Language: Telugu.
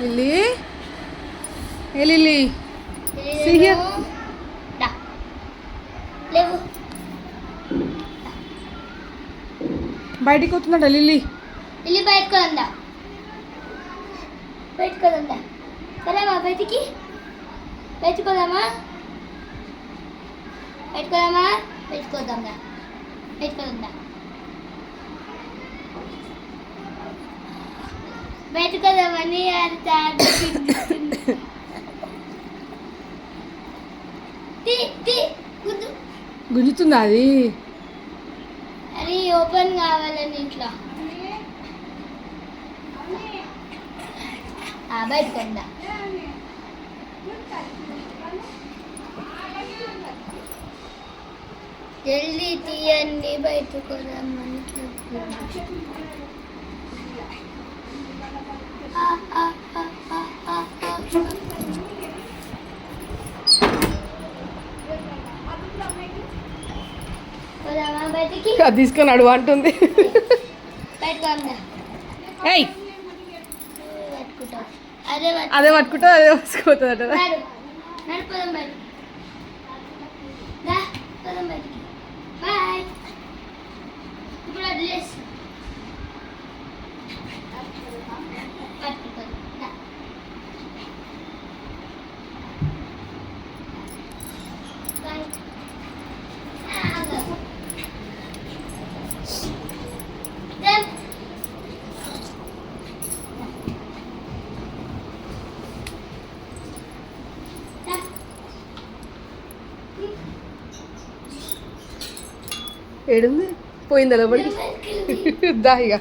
Lily, A lily, see here. బయటికి వస్తుందట లిల్లీ. లిల్లీ బయటకు వద్దా, బయటకు వద్దా, సరేమా బయటికి, బయటకు వద్దామా, బయటకు వద్దామా, బయటకు వద్దాందా, బయటకు వద్దా, బయటకు వద్దామని గుంజుతుందా అది? అది ఓపెన్ కావాలని ఇంట్లో బయటకు వద్దా, జల్దీ తీయండి, బయటకు రమ్మని. బయటికి అది తీసుకొని అడుగు అంటుంది. బయటకు వద్దా, ఏయ్ పట్టుకుంటావు, అదే పట్టుకుంటా, అదే వసుకోతుందట. నడిపోదాం బయట, పోదాం బయటికి, బాయ్. ఇప్పుడు వదిలేసి పట్టుకుంటాను. బాయ్. ఏడుంది, పోయిందా లోపలికి? దా ఇక.